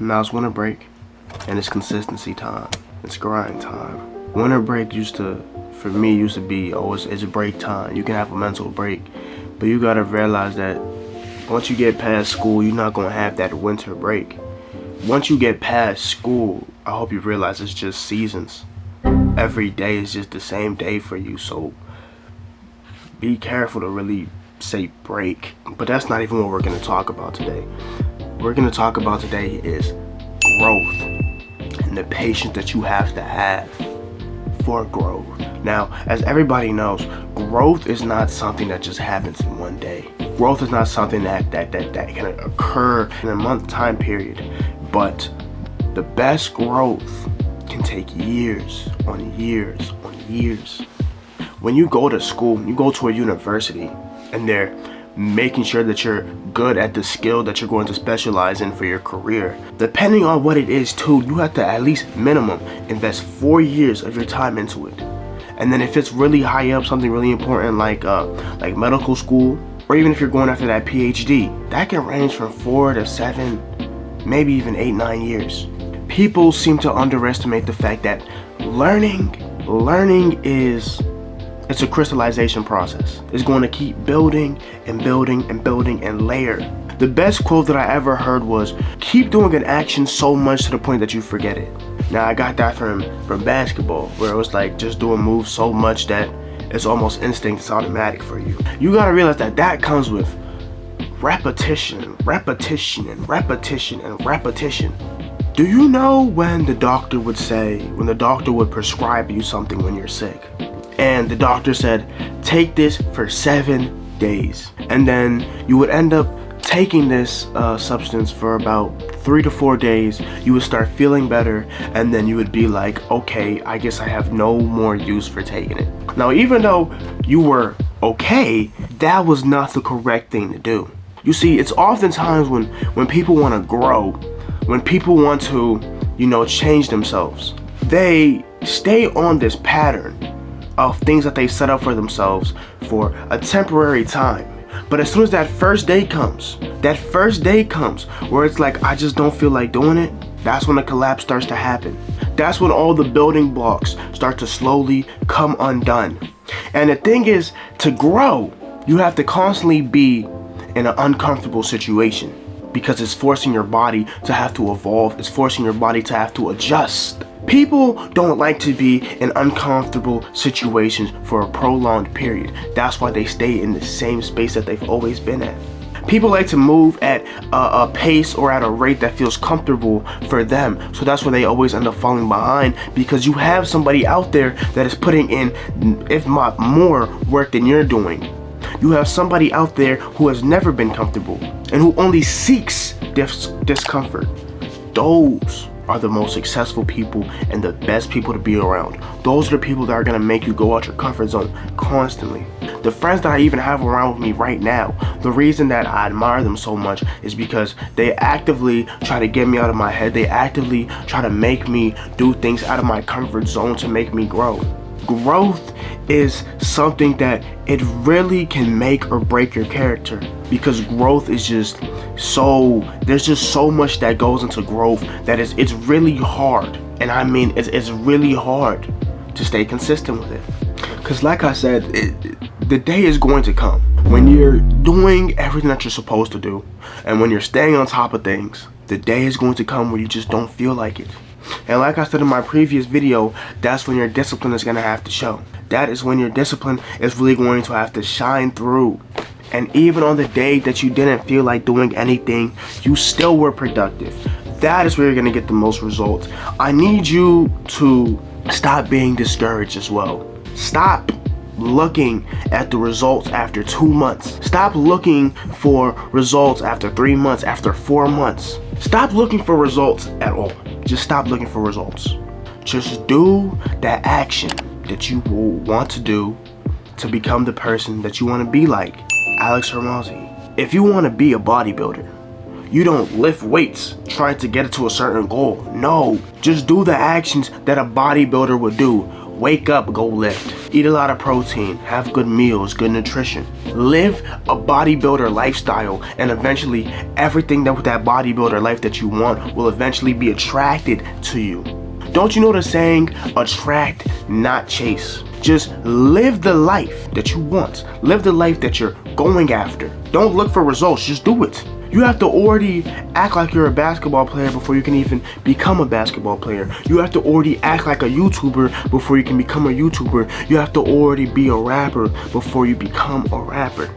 Now it's winter break, and it's consistency time. It's grind time. Winter break for me, used to be, oh, it's break time. You can have a mental break, but you gotta realize that once you get past school, you're not gonna have that winter break. Once you get past school, I hope you realize it's just seasons. Every day is just the same day for you, so be careful to really say break. But that's not even what we're gonna talk about today. What we're gonna talk about today is growth and the patience that you have to have for growth. Now, as everybody knows, growth is not something that just happens in one day. Growth is not something that can occur in a month time period, but the best growth can take years on years on years. When you go to school, you go to a university, and they're making sure that you're good at the skill that you're going to specialize in for your career. Depending on what it is too, you have to at least minimum invest 4 years of your time into it. And then if it's really high up, something really important like medical school, or even if you're going after that PhD, that can range from 4 to 7, maybe even 8, 9 years. People seem to underestimate the fact that learning it's a crystallization process. It's going to keep building and building and building and layer. The best quote that I ever heard was, keep doing an action so much to the point that you forget it. Now I got that from basketball, where it was like just doing moves so much that it's almost instinct, it's automatic for you. You gotta realize that comes with repetition, repetition, and repetition, and repetition. Do you know when the doctor would prescribe you something when you're sick? And the doctor said, take this for 7 days. And then you would end up taking this substance for about 3 to 4 days. You would start feeling better, and then you would be like, okay, I guess I have no more use for taking it. Now, even though you were okay, that was not the correct thing to do. You see, it's oftentimes when people want to grow, when people want to, change themselves, they stay on this pattern of things that they set up for themselves for a temporary time. But as soon as that first day comes where it's like, I just don't feel like doing it, that's when the collapse starts to happen. That's when all the building blocks start to slowly come undone. And the thing is, to grow, you have to constantly be in an uncomfortable situation, because it's forcing your body to have to evolve. It's forcing your body to have to adjust. People don't like to be in uncomfortable situations for a prolonged period. That's why they stay in the same space that they've always been at. People like to move at a pace or at a rate that feels comfortable for them. So that's why they always end up falling behind, because you have somebody out there that is putting in, if not more, work than you're doing. You have somebody out there who has never been comfortable and who only seeks discomfort. Those are the most successful people and the best people to be around. Those are the people that are gonna make you go out your comfort zone constantly. The friends that I even have around with me right now, the reason that I admire them so much is because they actively try to get me out of my head. They actively try to make me do things out of my comfort zone to make me grow. Growth is something that it really can make or break your character, because growth is there's just so much that goes into growth that it's really hard. And I mean, it's really hard to stay consistent with it. Because like I said, the day is going to come when you're doing everything that you're supposed to do, and when you're staying on top of things. The day is going to come where you just don't feel like it. And like I said in my previous video, that's when your discipline is going to have to show. That is when your discipline is really going to have to shine through. And even on the day that you didn't feel like doing anything, you still were productive. That is where you're going to get the most results. I need you to stop being discouraged as well. Stop looking at the results after 2 months. Stop looking for results after 3 months, after 4 months. Stop looking for results at all. Just stop looking for results. Just do that action that you will want to do to become the person that you want to be like Alex Hermosi. If you want to be a bodybuilder, you don't lift weights trying to get it to a certain goal. No, just do the actions that a bodybuilder would do. Wake up, go lift. Eat a lot of protein, have good meals, good nutrition. Live a bodybuilder lifestyle, and eventually everything that with that bodybuilder life that you want will eventually be attracted to you. Don't you know the saying, attract, not chase? Just live the life that you want. Live the life that you're going after. Don't look for results, just do it. You have to already act like you're a basketball player before you can even become a basketball player. You have to already act like a YouTuber before you can become a YouTuber. You have to already be a rapper before you become a rapper.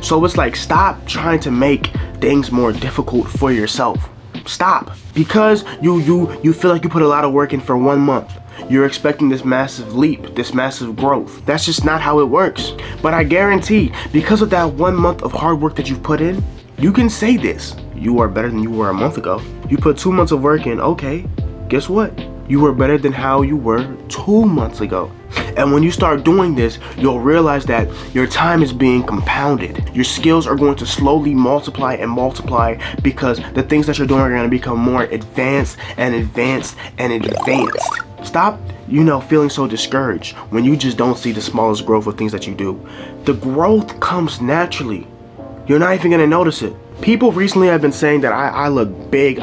So it's like, stop trying to make things more difficult for yourself. Stop. Because you feel like you put a lot of work in for 1 month. You're expecting this massive leap, this massive growth. That's just not how it works. But I guarantee, because of that 1 month of hard work that you've put in, you can say this. You are better than you were a month ago. You put 2 months of work in, okay, guess what? You were better than how you were 2 months ago. And when you start doing this, you'll realize that your time is being compounded. Your skills are going to slowly multiply and multiply because the things that you're doing are going to become more advanced and advanced and advanced. Stop, feeling so discouraged when you just don't see the smallest growth of things that you do. The growth comes naturally. You're not even gonna notice it. People recently have been saying that I look big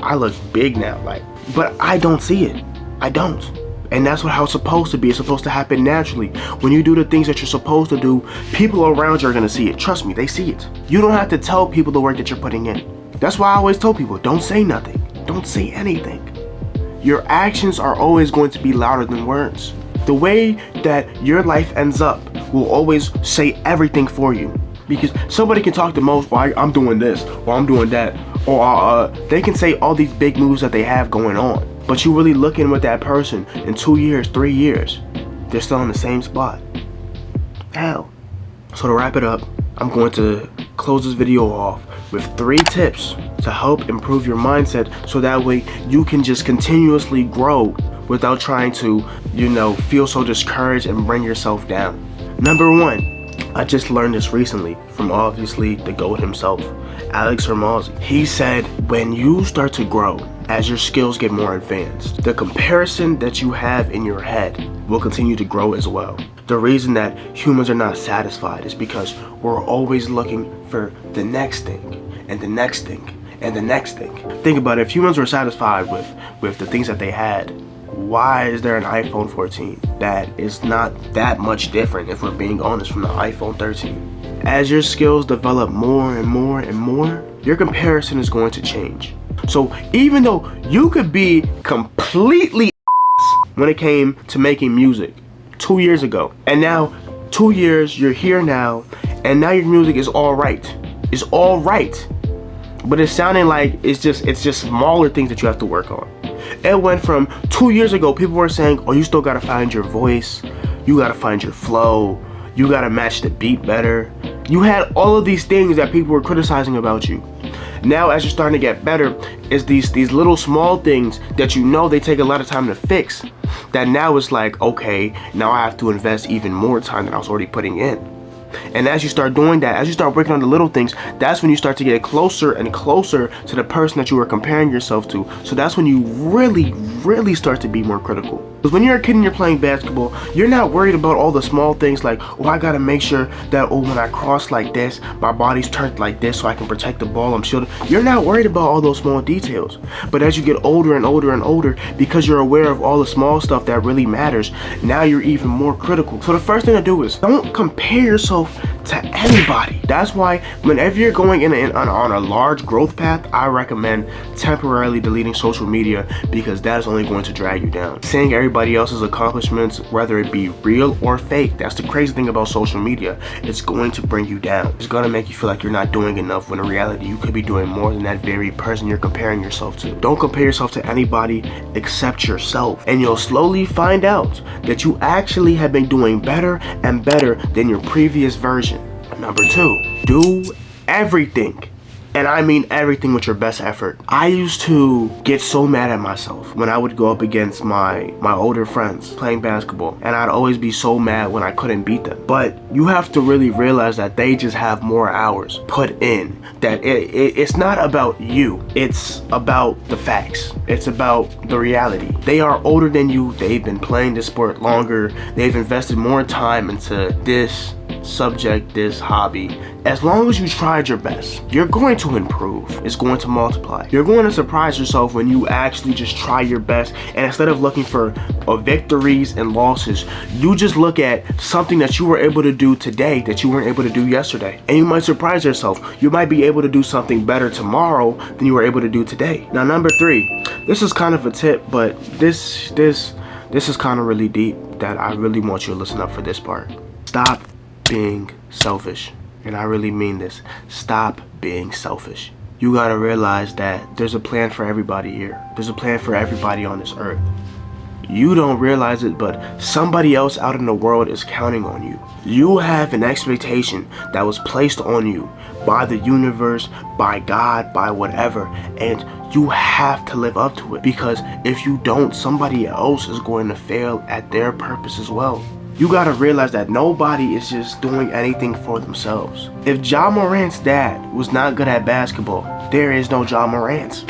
now, but I don't see it. I don't. And that's how it's supposed to be. It's supposed to happen naturally. When you do the things that you're supposed to do, people around you are gonna see it. Trust me, they see it. You don't have to tell people the work that you're putting in. That's why I always tell people, don't say nothing. Don't say anything. Your actions are always going to be louder than words. The way that your life ends up will always say everything for you. Because somebody can talk the most, well, I'm doing this, or I'm doing that, or they can say all these big moves that they have going on. But you really looking with that person in 2 years, 3 years, they're still in the same spot. Hell. So to wrap it up, I'm going to close this video off with 3 tips to help improve your mindset so that way you can just continuously grow without trying to, feel so discouraged and bring yourself down. Number 1. I just learned this recently from obviously the GOAT himself, Alex Hormozi. He said, when you start to grow, as your skills get more advanced, the comparison that you have in your head will continue to grow as well. The reason that humans are not satisfied is because we're always looking for the next thing, and the next thing, and the next thing. Think about it, if humans were satisfied with the things that they had, why is there an iPhone 14 that is not that much different, if we're being honest, from the iPhone 13? As your skills develop more and more and more, your comparison is going to change. So even though you could be completely when it came to making music 2 years ago, and now 2 years, you're here now, and now your music is all right. It's all right. But it's sounding like it's just smaller things that you have to work on. It went from 2 years ago, people were saying, oh, you still gotta find your voice, you gotta find your flow, you gotta match the beat better. You had all of these things that people were criticizing about you. Now, as you're starting to get better, it's these little small things that they take a lot of time to fix, that now it's like, okay, now I have to invest even more time than I was already putting in. And as you start doing that, as you start working on the little things, that's when you start to get closer and closer to the person that you were comparing yourself to. So that's when you really start to be more critical. Because when you're a kid and you're playing basketball, you're not worried about all the small things like, oh, I gotta make sure that, oh, when I cross like this, my body's turned like this so I can protect the ball, I'm shielded. You're not worried about all those small details. But as you get older and older and older, because you're aware of all the small stuff that really matters, now you're even more critical. So the first thing to do is don't compare yourself to anybody. That's why whenever you're going on a large growth path, I recommend temporarily deleting social media, because that is only going to drag you down. Seeing everybody else's accomplishments, whether it be real or fake, that's the crazy thing about social media. It's going to bring you down. It's going to make you feel like you're not doing enough, when in reality you could be doing more than that very person you're comparing yourself to. Don't compare yourself to anybody except yourself, and you'll slowly find out that you actually have been doing better and better than your previous version. Number 2, do everything And I mean everything with your best effort. I used to get so mad at myself when I would go up against my older friends playing basketball, and I'd always be so mad when I couldn't beat them. But you have to really realize that they just have more hours put in, that it's not about you, it's about the facts, it's about the reality. They are older than you, they've been playing this sport longer, they've invested more time into this subject, this hobby. As long as you tried your best, you're going to improve. It's going to multiply. You're going to surprise yourself when you actually just try your best, and instead of looking for victories and losses, you just look at something that you were able to do today that you weren't able to do yesterday, and you might surprise yourself. You might be able to do something better tomorrow than you were able to do today. Now, number 3, this is kind of a tip, but this is kind of really deep that I really want you to listen up for this part. Stop being selfish. And I really mean this. Stop being selfish. You gotta realize that there's a plan for everybody here. There's a plan for everybody on this earth. You don't realize it, but somebody else out in the world is counting on you. You have an expectation that was placed on you by the universe, by God, by whatever, and you have to live up to it, because if you don't, somebody else is going to fail at their purpose as well. You gotta realize that nobody is just doing anything for themselves. If Ja Morant's dad was not good at basketball, there is no Ja Morant.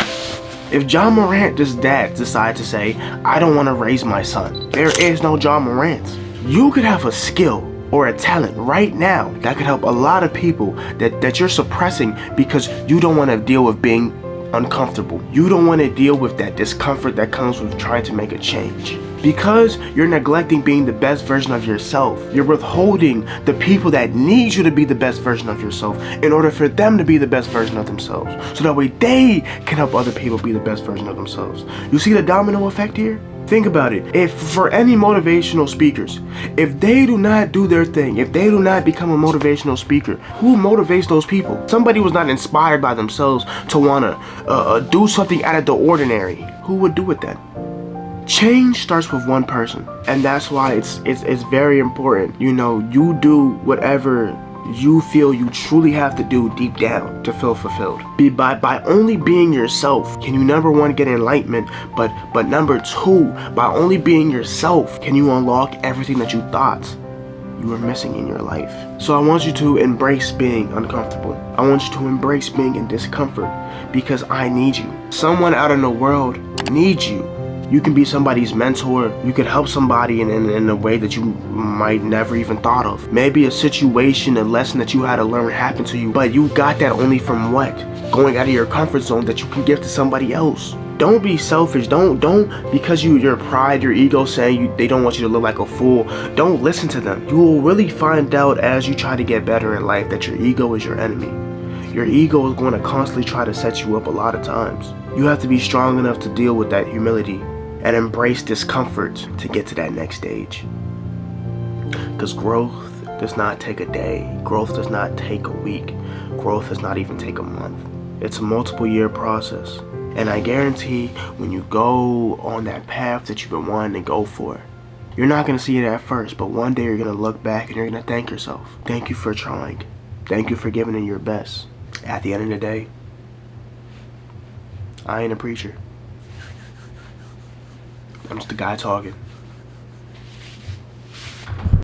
If Ja Morant's dad decided to say, I don't want to raise my son, there is no Ja Morant. You could have a skill or a talent right now that could help a lot of people that you're suppressing because you don't want to deal with being uncomfortable. You don't want to deal with that discomfort that comes with trying to make a change. Because you're neglecting being the best version of yourself, you're withholding the people that need you to be the best version of yourself in order for them to be the best version of themselves, so that way they can help other people be the best version of themselves. You see the domino effect here? Think about it. If for any motivational speakers, if they do not do their thing, if they do not become a motivational speaker, who motivates those people? Somebody was not inspired by themselves to want to do something out of the ordinary. Who would do it then? Change starts with one person, and that's why it's very important. You know, you do whatever you feel you truly have to do deep down to feel fulfilled. By only being yourself can you, number 1, get enlightenment, but number 2, by only being yourself can you unlock everything that you thought you were missing in your life. So I want you to embrace being uncomfortable. I want you to embrace being in discomfort, because I need you. Someone out in the world needs you. You can be somebody's mentor. You could help somebody in a way that you might never even thought of. Maybe a situation, a lesson that you had to learn happened to you, but you got that only from what? Going out of your comfort zone that you can give to somebody else. Don't be selfish. Don't because your pride, your ego saying they don't want you to look like a fool. Don't listen to them. You will really find out as you try to get better in life that your ego is your enemy. Your ego is going to constantly try to set you up a lot of times. You have to be strong enough to deal with that humility and embrace discomfort to get to that next stage. Because growth does not take a day. Growth does not take a week. Growth does not even take a month. It's a multiple year process. And I guarantee when you go on that path that you've been wanting to go for, you're not going to see it at first, but one day you're going to look back and you're going to thank yourself. Thank you for trying. Thank you for giving it your best. At the end of the day, I ain't a preacher. I'm just a guy talking.